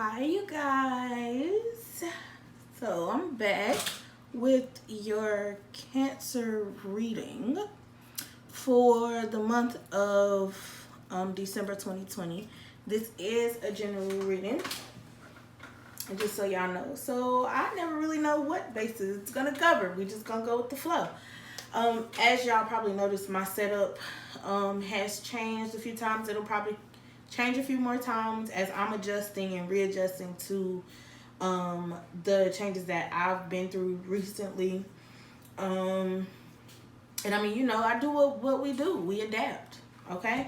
Hi, you guys. So I'm back with your Cancer reading for the month of December 2020. This is a general reading, just so y'all know. So I never really know what bases it's gonna cover. We just gonna go with the flow. As y'all probably noticed, my setup has changed a few times. It'll probably change a few more times as I'm adjusting and readjusting to the changes that I've been through recently. And I mean, you know, I do what we do. We adapt, okay?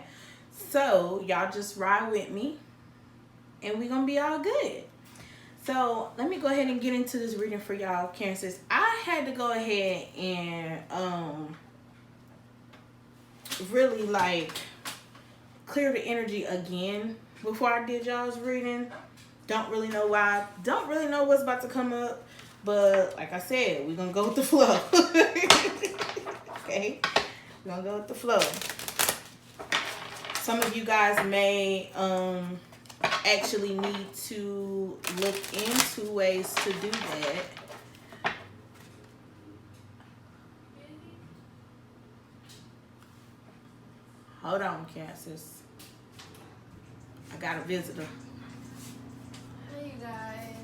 So y'all just ride with me and we're going to be all good. So let me go ahead and get into this reading for y'all, Cancers. I had to go ahead and really like clear the energy again before I did y'all's reading. Don't really know why. Don't really know what's about to come up. But like I said, we're going to go with the flow. Okay? We're going to go with the flow. Some of you guys may actually need to look into ways to do that. Hold on, Cancers. I got a visitor. Hey, you guys.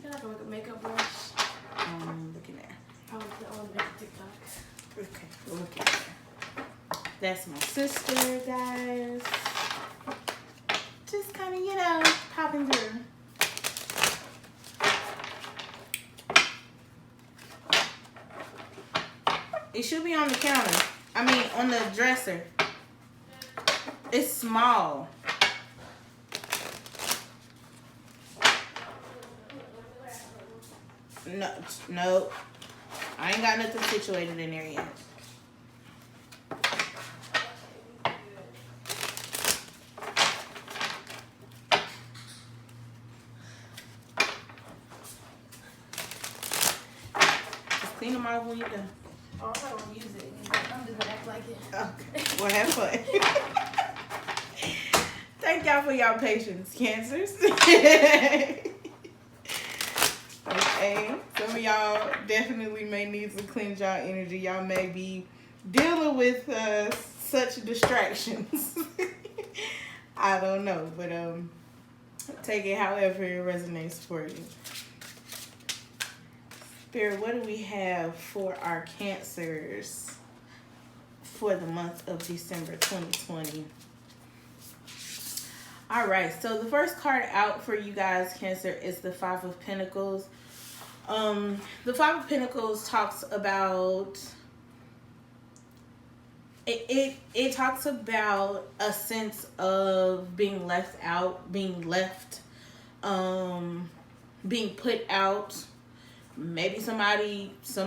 Can I go with a makeup brush? Looking there. I want to make a TikTok. Okay, look at that. That's my sister, guys. Just kind of, you know, popping through. It should be on the counter. I mean, on the dresser. It's small. No. I ain't got nothing situated in there yet. Just clean them off when you're done. Oh, I don't use it. I'm just gonna act like it. Okay. Well, have fun. Thank y'all for y'all patience, Cancers. Okay. Some of y'all definitely may need to cleanse y'all energy. Y'all may be dealing with such distractions. I don't know, but take it however it resonates for you. Spirit, what do we have for our Cancers for the month of December 2020? All right, so the first card out for you guys, Cancer, is the Five of Pentacles. The Five of Pentacles talks about it talks about a sense of being left out, being left, being put out. Maybe some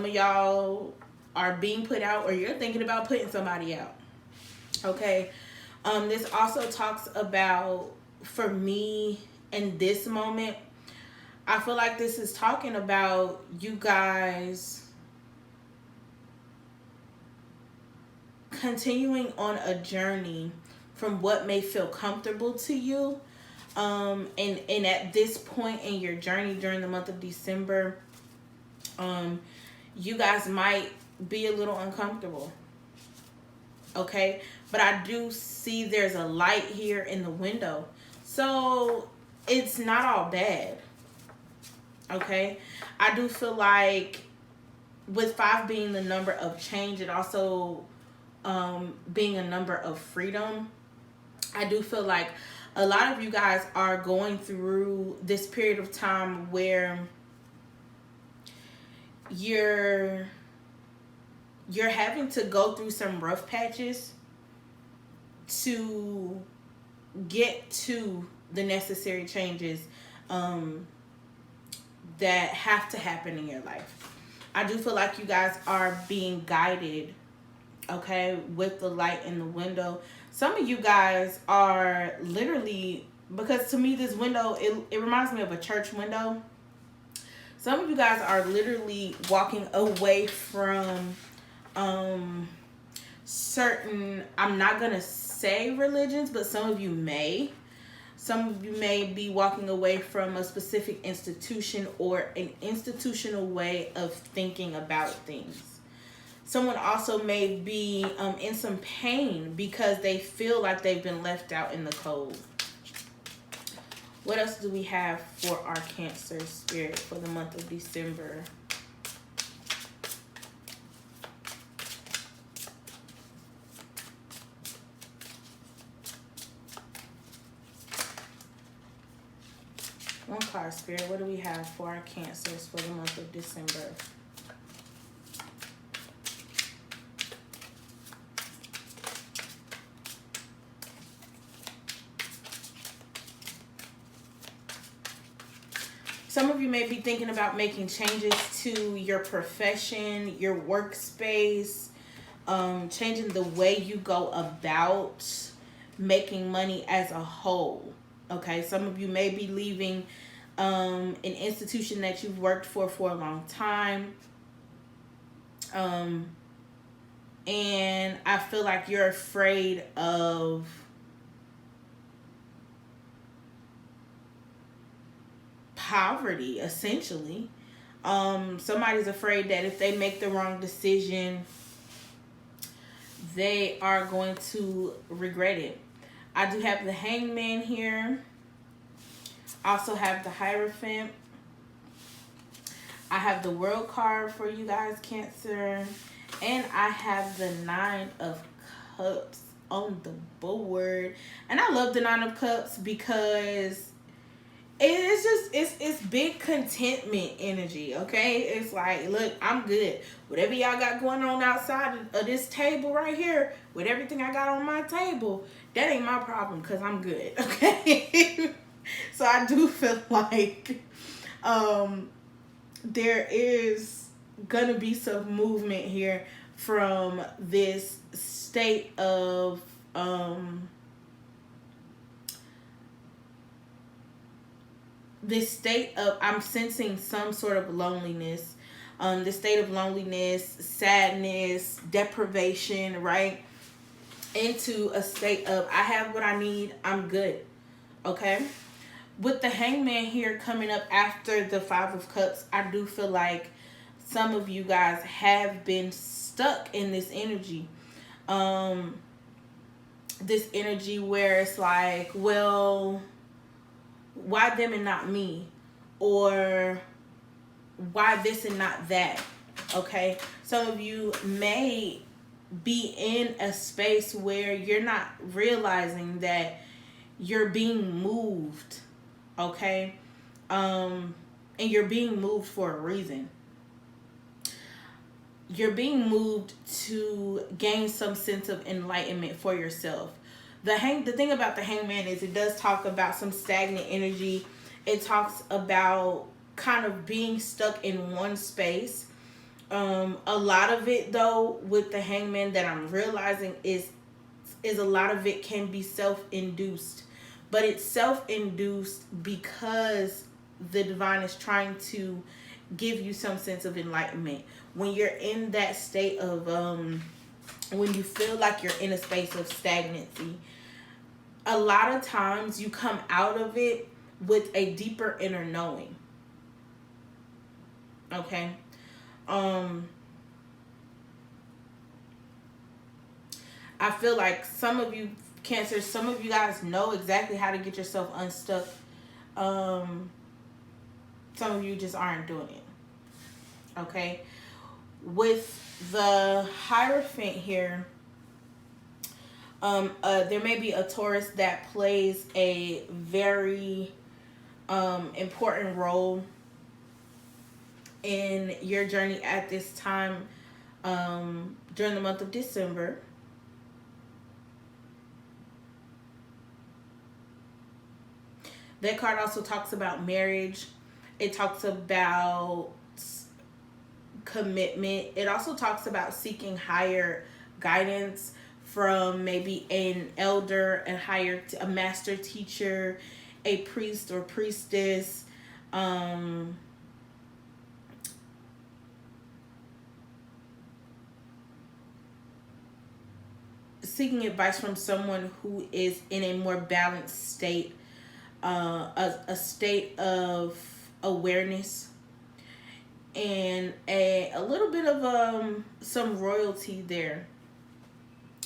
of y'all are being put out, or you're thinking about putting somebody out. Okay. This also talks about, for me in this moment, I feel like this is talking about you guys continuing on a journey from what may feel comfortable to you. And at this point in your journey during the month of December, you guys might be a little uncomfortable. Okay, but I do see there's a light here in the window, so it's not all bad. Okay, I do feel like with 5 being the number of change, it also being a number of freedom, I do feel like a lot of you guys are going through this period of time where you're having to go through some rough patches to get to the necessary changes that have to happen in your life. I do feel like you guys are being guided, okay, with the light in the window. Some of you guys are literally, because to me this window, it reminds me of a church window. Some of you guys are literally walking away from certain, I'm not going to say religions, but some of you may. Some of you may be walking away from a specific institution or an institutional way of thinking about things. Someone also may be in some pain because they feel like they've been left out in the cold. What else do we have for our Cancer spirit for the month of December? One card, Spirit. What do we have for our Cancers for the month of December? Some of you may be thinking about making changes to your profession, your workspace, changing the way you go about making money as a whole. Okay, some of you may be leaving an institution that you've worked for a long time. And I feel like you're afraid of poverty, essentially. Somebody's afraid that if they make the wrong decision, they are going to regret it. I do have the Hangman here. Also have the Hierophant. I have the World card for you guys, Cancer. And I have the Nine of Cups on the board. And I love the Nine of Cups because it's big contentment energy, okay? It's like, look, I'm good. Whatever y'all got going on outside of this table right here, with everything I got on my table, that ain't my problem because I'm good, okay? So I do feel like there is gonna be some movement here from this state of I'm sensing some sort of loneliness, this state of loneliness, sadness, deprivation, right? Into a state of, I have what I need, I'm good, okay? With the Hangman here coming up after the Five of Cups, I do feel like some of you guys have been stuck in this energy. This energy where it's like, well, why them and not me? Or why this and not that? Okay? Some of you may be in a space where you're not realizing that you're being moved. Okay? And you're being moved for a reason. You're being moved to gain some sense of enlightenment for yourself. The thing about the Hangman is it does talk about some stagnant energy. It talks about kind of being stuck in one space. A lot of it, though, with the Hangman that I'm realizing is a lot of it can be self-induced. But it's self-induced because the divine is trying to give you some sense of enlightenment. When you're in that state of, when you feel like you're in a space of stagnancy, a lot of times you come out of it with a deeper inner knowing. Okay? I feel like some of you Cancer, some of you guys know exactly how to get yourself unstuck. Some of you just aren't doing it. Okay? With the Hierophant here, there may be a Taurus that plays a very important role in your journey at this time during the month of December. That card also talks about marriage. It talks about commitment. It also talks about seeking higher guidance from maybe an elder, a master teacher, a priest or priestess. seeking advice from someone who is in a more balanced state, a state of awareness, and a little bit of some royalty there.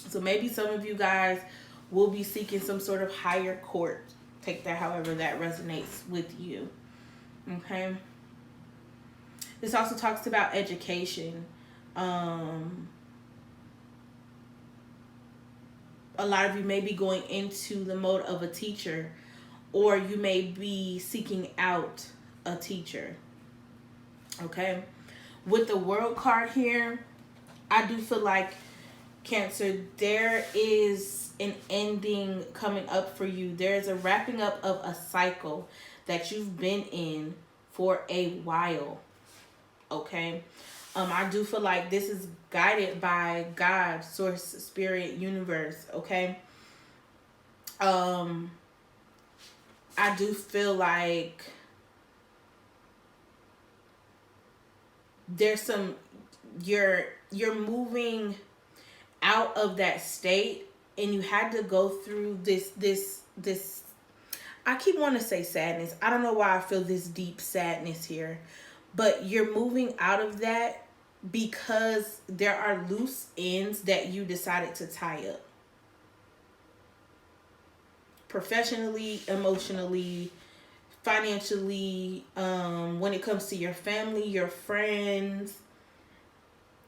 So maybe some of you guys will be seeking some sort of higher court. Take that however that resonates with you. Okay. This also talks about education. A lot of you may be going into the mode of a teacher, or you may be seeking out a teacher. Okay. With the World card here, I do feel like, Cancer, there is an ending coming up for you. There is a wrapping up of a cycle that you've been in for a while. Okay. I do feel like this is guided by God, source, spirit, universe. Okay. I do feel like there's some, you're moving out of that state, and you had to go through this I keep wanting to say sadness. I don't know why I feel this deep sadness here, but you're moving out of that because there are loose ends that you decided to tie up. Professionally, emotionally, financially, when it comes to your family, your friends,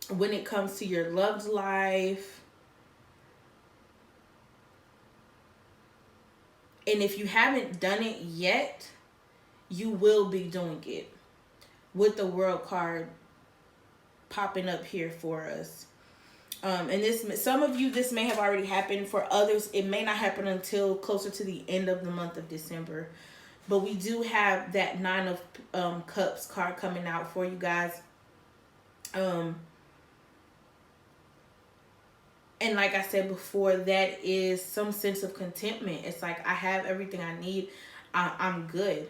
when it comes to your loved life. And if you haven't done it yet, you will be doing it, with the World card popping up here for us. And this, some of you, this may have already happened. For others, it may not happen until closer to the end of the month of December. But we do have that Nine of Cups card coming out for you guys. And like I said before, that is some sense of contentment. It's like, I have everything I need. I'm good,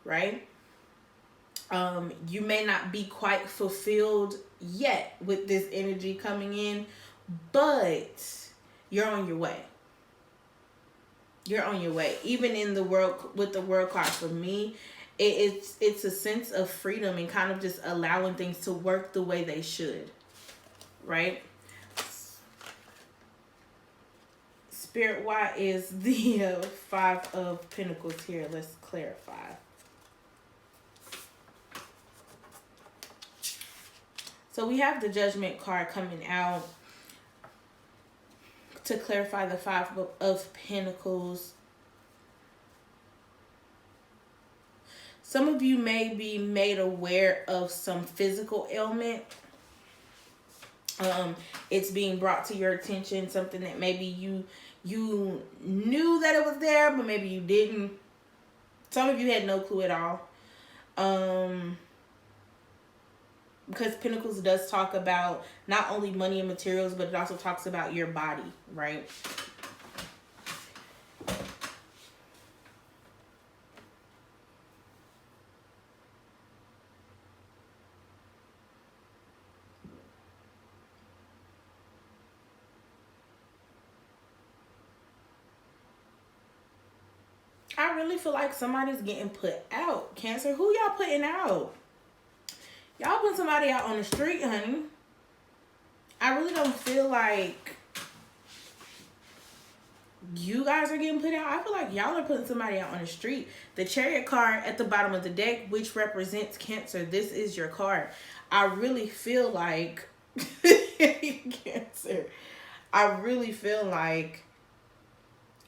right? You may not be quite fulfilled yet with this energy coming in, but you're on your way. You're on your way. Even in the world, with the World card, for me, it's a sense of freedom and kind of just allowing things to work the way they should, right? Spirit, why is the Five of Pentacles here? Let's clarify. So we have the Judgment card coming out to clarify the Five of Pentacles. Some of you may be made aware of some physical ailment. It's being brought to your attention, something that maybe you knew that it was there, but maybe you didn't. Some of you had no clue at all. Because Pentacles does talk about not only money and materials, but it also talks about your body, right? I really feel like somebody's getting put out. Cancer, who y'all putting out? Y'all putting somebody out on the street, honey. I really don't feel like you guys are getting put out. I feel like y'all are putting somebody out on the street. The Chariot card at the bottom of the deck, which represents Cancer, this is your card. I really feel like Cancer, I really feel like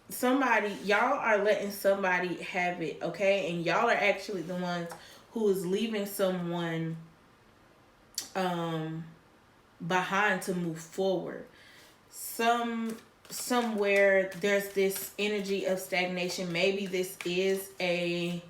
somebody, y'all are letting somebody have it, okay? And y'all are actually the ones who is leaving someone behind to move forward. Somewhere there's this energy of stagnation. Maybe this is a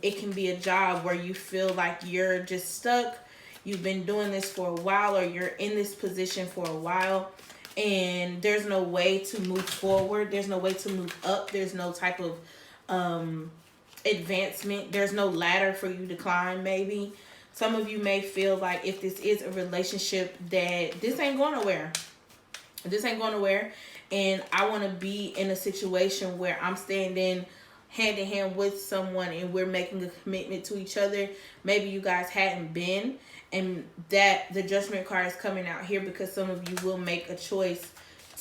it can be a job where you feel like you're just stuck. You've been doing this for a while, or you're in this position for a while, and there's no way to move forward. There's no way to move up. There's no type of advancement. There's no ladder for you to climb, maybe. Some of you may feel like if this is a relationship that this ain't going nowhere. This ain't going nowhere, and I want to be in a situation where I'm standing hand in hand with someone and we're making a commitment to each other. Maybe you guys hadn't been, and that the judgment card is coming out here because some of you will make a choice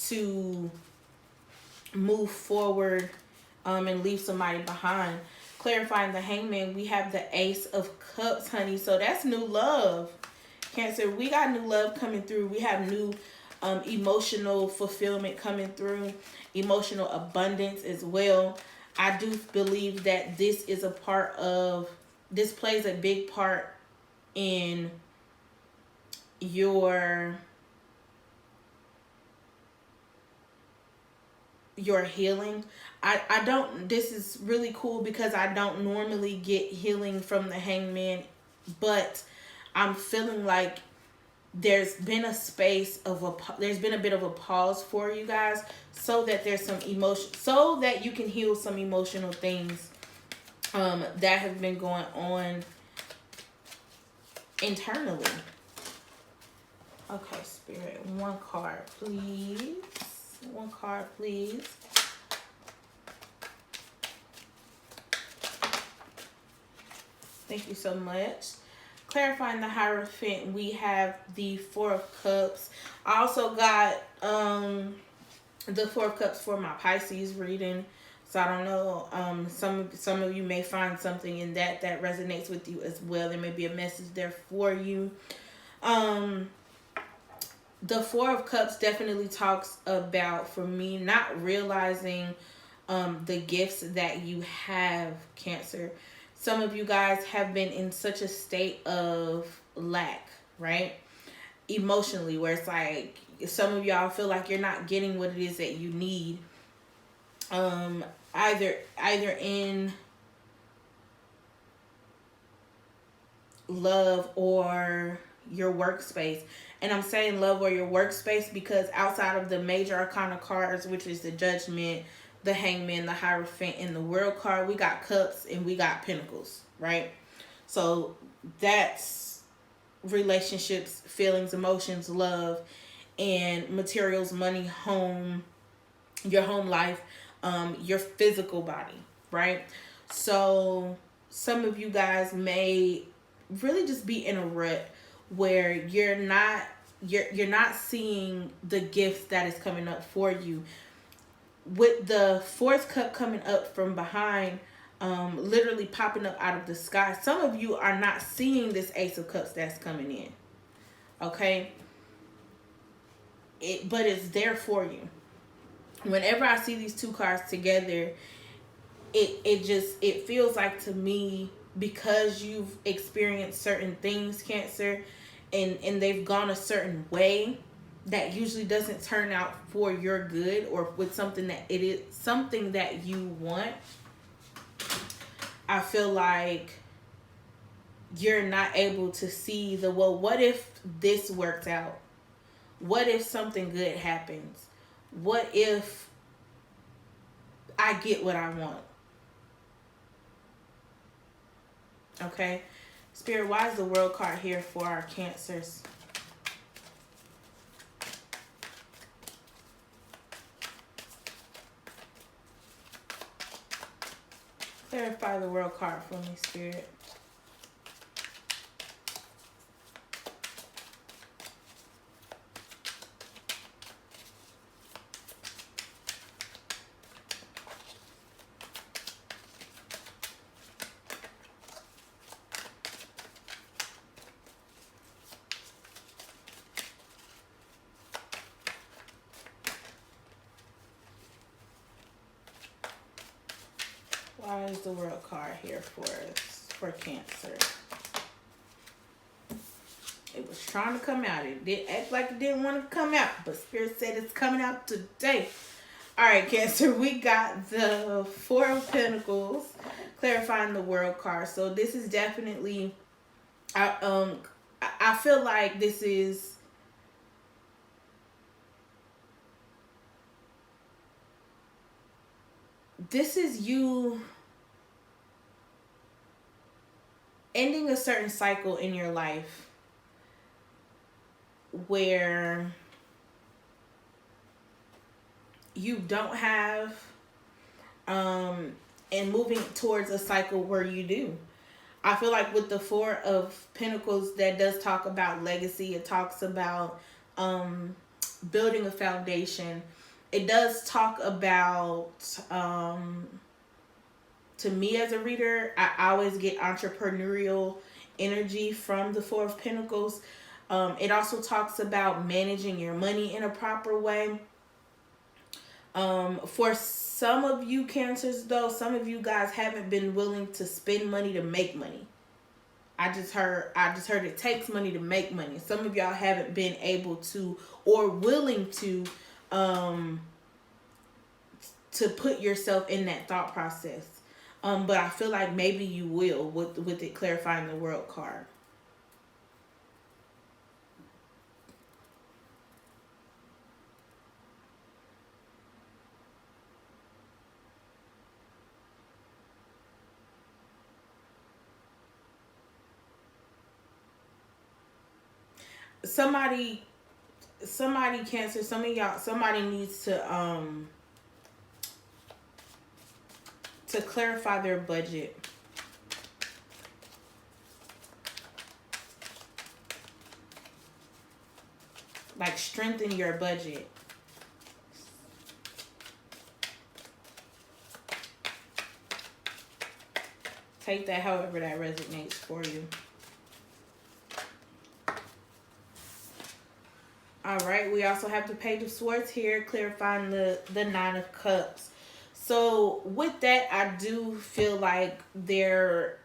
to move forward and leave somebody behind. Clarifying the hangman, we have the Ace of Cups, honey. So that's new love. Cancer, we got new love coming through. We have new emotional fulfillment coming through, emotional abundance as well. I do believe that this is a part of, this plays a big part in your healing. I don't, this is really cool because I don't normally get healing from the hangman, but I'm feeling like there's been a space of there's been a bit of a pause for you guys, so that there's some emotion, so that you can heal some emotional things that have been going on internally. Okay, Spirit, one card please. One card please. Thank you so much. Clarifying the Hierophant, we have the Four of Cups. I also got the Four of Cups for my Pisces reading. So I don't know, some of you may find something in that resonates with you as well. There may be a message there for you. The Four of Cups definitely talks about, for me, not realizing the gifts that you have, Cancer. Some of you guys have been in such a state of lack, right? Emotionally, where it's like some of y'all feel like you're not getting what it is that you need. Either in love or your workspace. And I'm saying love or your workspace because outside of the major arcana cards, which is the Judgment, the Hangman, the Hierophant, and the World card, we got Cups and we got Pentacles, right? So that's relationships, feelings, emotions, love, and materials, money, home, your home life, your physical body, right? So some of you guys may really just be in a rut where you're not seeing the gifts that is coming up for you. With the fourth cup coming up from behind, literally popping up out of the sky, some of you are not seeing this Ace of Cups that's coming in. Okay? But it's there for you. Whenever I see these two cards together, it feels like to me, because you've experienced certain things, Cancer, and they've gone a certain way that usually doesn't turn out for your good or with something that it is something that you want. I feel like you're not able to see the, well, what if this works out? What if something good happens? What if I get what I want? Okay? Spirit, why is the World card here for our Cancers? Clarify the World card for me, Spirit. Why is the World card here for us, for Cancer? It was trying to come out. It did act like it didn't want to come out, but Spirit said it's coming out today. All right, Cancer, we got the Four of Pentacles, clarifying the World card. So this is definitely, I feel like this is you ending a certain cycle in your life where you don't have, and moving towards a cycle where you do. I feel like with the Four of Pentacles, that does talk about legacy. It talks about building a foundation. It does talk about, to me as a reader, I always get entrepreneurial energy from the Four of Pentacles. It also talks about managing your money in a proper way. For some of you Cancers, though, some of you guys haven't been willing to spend money to make money. I just heard it takes money to make money. Some of y'all haven't been able to or willing to put yourself in that thought process. But I feel like maybe you will with it clarifying the World card. Somebody Cancer, some of y'all, somebody needs to clarify their budget. Like strengthen your budget. Take that however that resonates for you. All right, we also have the Page of Swords here, clarifying the Nine of Cups. So with that, I do feel like there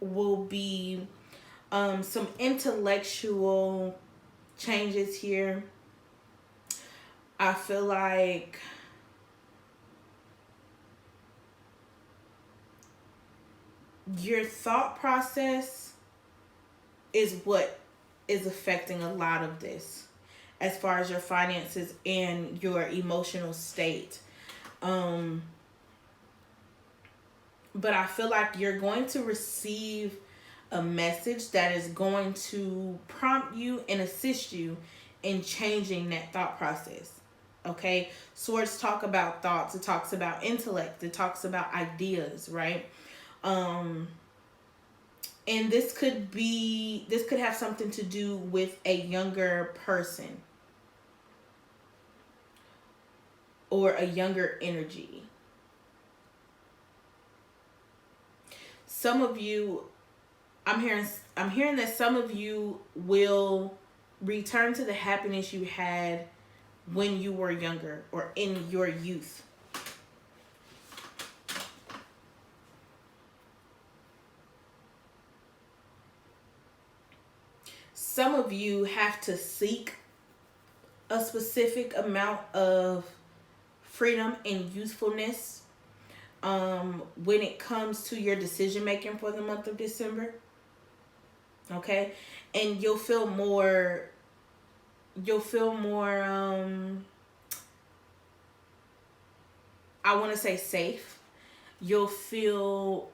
will be some intellectual changes here. I feel like your thought process is what is affecting a lot of this as far as your finances and your emotional state. But I feel like you're going to receive a message that is going to prompt you and assist you in changing that thought process. Okay? Swords talk about thoughts. It talks about intellect. It talks about ideas, right? And this could have something to do with a younger person or a younger energy. Some of you, I'm hearing that some of you will return to the happiness you had when you were younger or in your youth. Some of you have to seek a specific amount of freedom and youthfulness when it comes to your decision making for the month of December. Okay? And you'll feel more I want to say safe. You'll feel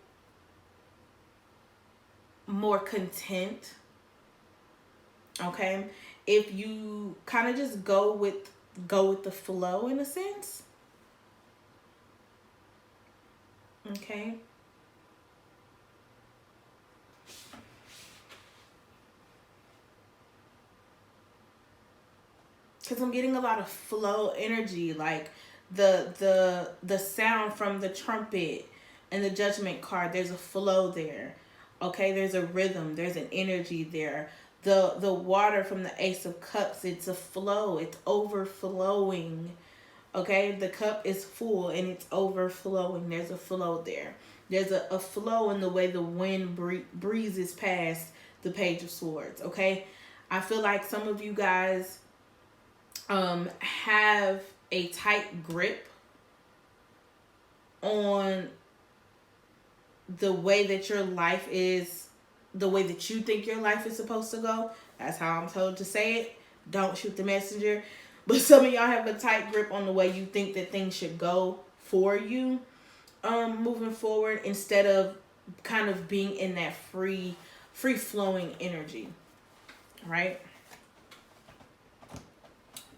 more content. Okay? If you kind of just go with the flow in a sense. Okay? Because I'm getting a lot of flow energy, like the sound from the trumpet and the Judgment card. There's a flow there. Okay, there's a rhythm, there's an energy there. The water from the Ace of Cups, it's a flow, it's overflowing. Okay, the cup is full and it's overflowing. There's a flow there. There's a flow in the way the wind breezes past the Page of Swords. Okay, I feel like some of you guys have a tight grip on the way that your life is, the way that you think your life is supposed to go. That's how I'm told to say it. Don't shoot the messenger. But some of y'all have a tight grip on the way you think that things should go for you moving forward, instead of kind of being in that free flowing energy, right?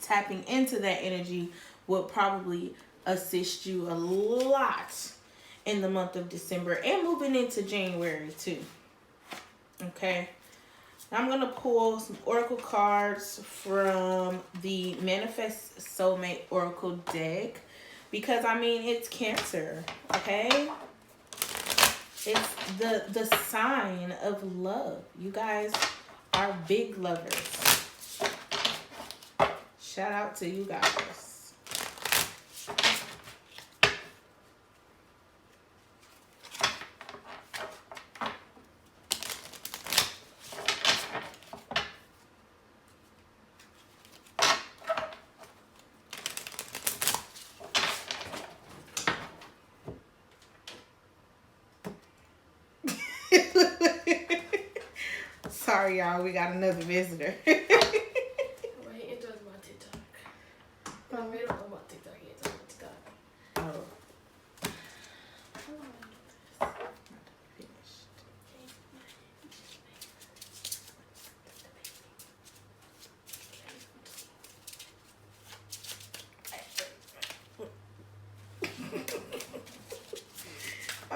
Tapping into that energy will probably assist you a lot in the month of December and moving into January too. Okay. I'm going to pull some oracle cards from the Manifest Soulmate Oracle deck because, I mean, it's Cancer, okay? It's the sign of love. You guys are big lovers. Shout out to you guys. Sorry, y'all. We got another visitor. Well, he enters my TikTok. We don't know about TikTok. He enters my TikTok. Oh.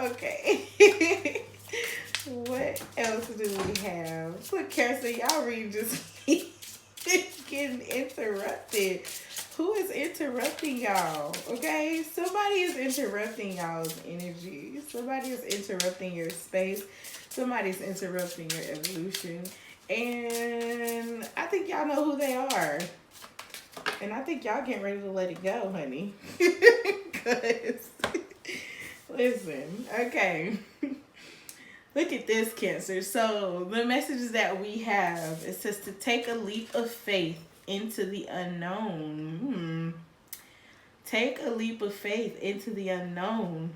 Okay. What else do we have? Look, Cancer, y'all read just getting interrupted. Who is interrupting y'all? Okay, somebody is interrupting y'all's energy. Somebody is interrupting your space. Somebody's interrupting your evolution. And I think y'all know who they are. And I think y'all getting ready to let it go, honey. Because, listen, okay. Look at this, Cancer. So the messages that we have, it says to take a leap of faith into the unknown. Take a leap of faith into the unknown.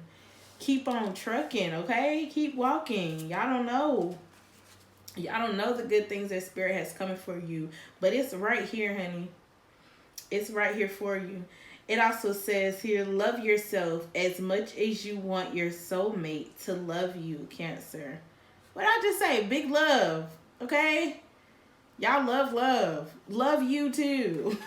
Keep on trucking, okay? Keep walking. Y'all don't know. Y'all don't know the good things that Spirit has coming for you. But it's right here, honey. It's right here for you. It also says here, love yourself as much as you want your soulmate to love you, Cancer. What I just say? Big love, okay? Y'all love love. Love you too.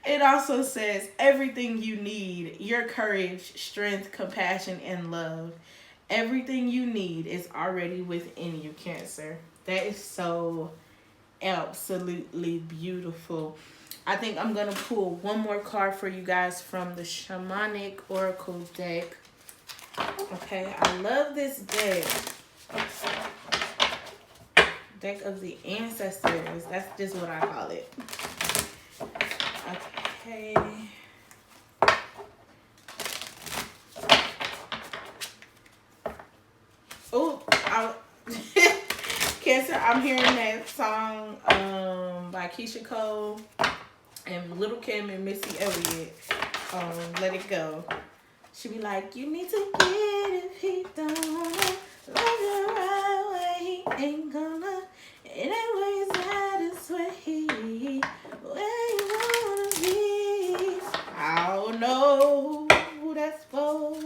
It also says everything you need, your courage, strength, compassion, and love. Everything you need is already within you, Cancer. That is so absolutely beautiful. I think I'm going to pull one more card for you guys from the Shamanic Oracle deck. Okay, I love this deck. Deck of the Ancestors. That's just what I call it. Okay. Oh, Cancer, I'm hearing that song by Keisha Cole and Little Kim and Missy Elliott, Let It Go. She be like, you need to get if he don't wanna love you right way, he ain't gonna. It ain't where he's at, it's where you wanna be. I don't know who that's for,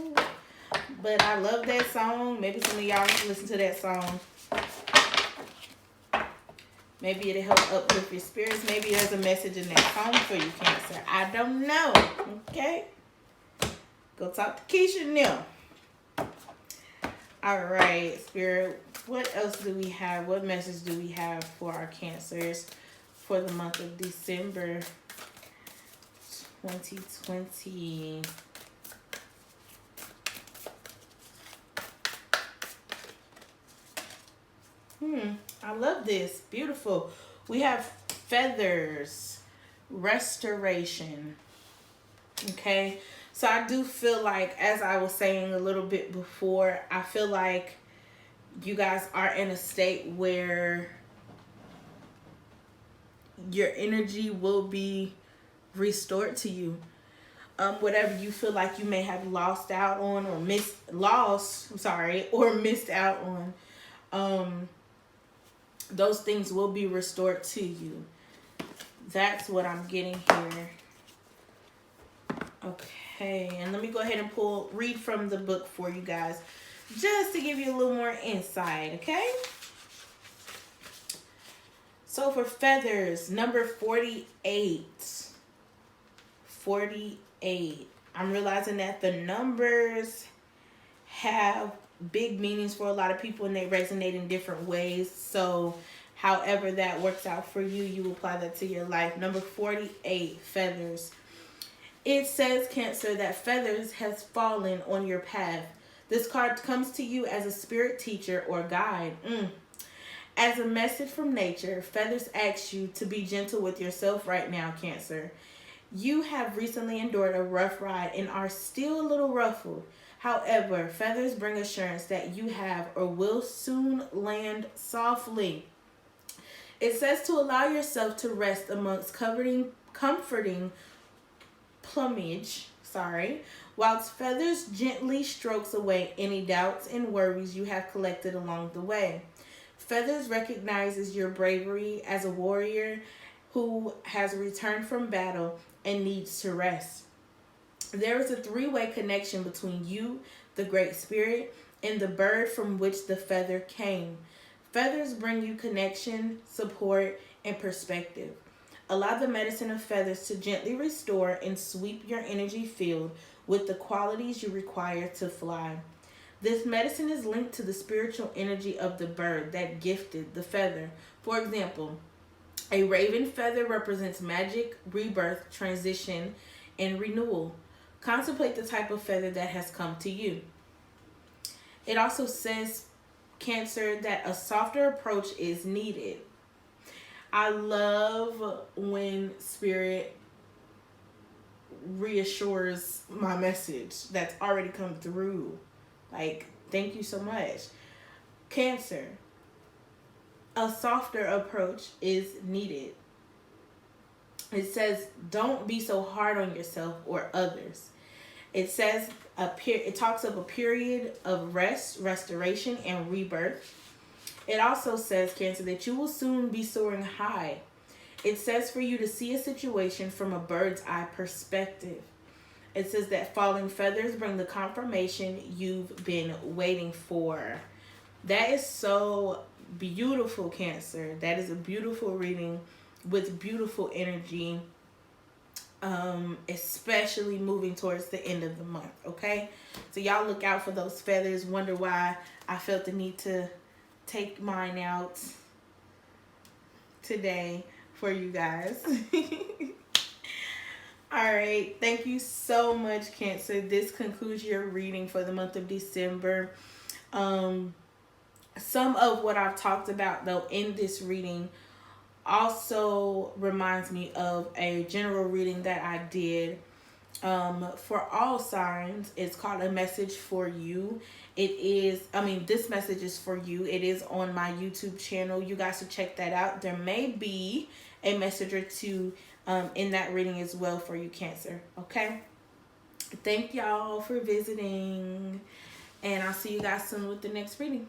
but I love that song. Maybe some of y'all listen to that song. Maybe it'll help uplift your spirits. Maybe there's a message in that song for you, Cancer. I don't know. Okay? Go talk to Keisha now. All right, Spirit. What else do we have? What message do we have for our Cancers for the month of December 2020? I love this. Beautiful. We have feathers, restoration. Okay. So I do feel like, as I was saying a little bit before, I feel like you guys are in a state where your energy will be restored to you. Whatever you feel like you may have lost out on or missed out on, those things will be restored to you. That's what I'm getting here. Okay, and let me go ahead and read from the book for you guys, just to give you a little more insight, okay? So for feathers, number 48. 48. I'm realizing that the numbers have big meanings for a lot of people and they resonate in different ways. So, however that works out for you, you apply that to your life. Number 48, feathers. It says, Cancer, that feathers has fallen on your path. This card comes to you as a spirit teacher or guide. As a message from nature, feathers ask you to be gentle with yourself right now, Cancer. You have recently endured a rough ride and are still a little ruffled. However, feathers bring assurance that you have or will soon land softly. It says to allow yourself to rest amongst comforting plumage, whilst feathers gently strokes away any doubts and worries you have collected along the way. Feathers recognizes your bravery as a warrior who has returned from battle and needs to rest. There is a three-way connection between you, the Great Spirit, and the bird from which the feather came. Feathers bring you connection, support, and perspective. Allow the medicine of feathers to gently restore and sweep your energy field with the qualities you require to fly. This medicine is linked to the spiritual energy of the bird that gifted the feather. For example, a raven feather represents magic, rebirth, transition, and renewal. Contemplate the type of feather that has come to you. It also says, Cancer, that a softer approach is needed. I love when Spirit reassures my message that's already come through. Like, thank you so much. Cancer, a softer approach is needed. It says, don't be so hard on yourself or others. It says, it talks of a period of rest, restoration, and rebirth. It also says, Cancer, that you will soon be soaring high. It says for you to see a situation from a bird's eye perspective. It says that falling feathers bring the confirmation you've been waiting for. That is so beautiful, Cancer. That is a beautiful reading with beautiful energy, especially moving towards the end of the month, okay? So y'all look out for those feathers. Wonder why I felt the need to take mine out today for you guys. All right, thank you so much, Cancer. This concludes your reading for the month of December. Some of what I've talked about, though, in this reading also reminds me of a general reading that I did for all signs. It's called A Message for You. This message is for you. It is on my YouTube channel. You guys should check that out. There may be a message or two in that reading as well for you, Cancer. Okay? Thank y'all for visiting. And I'll see you guys soon with the next reading.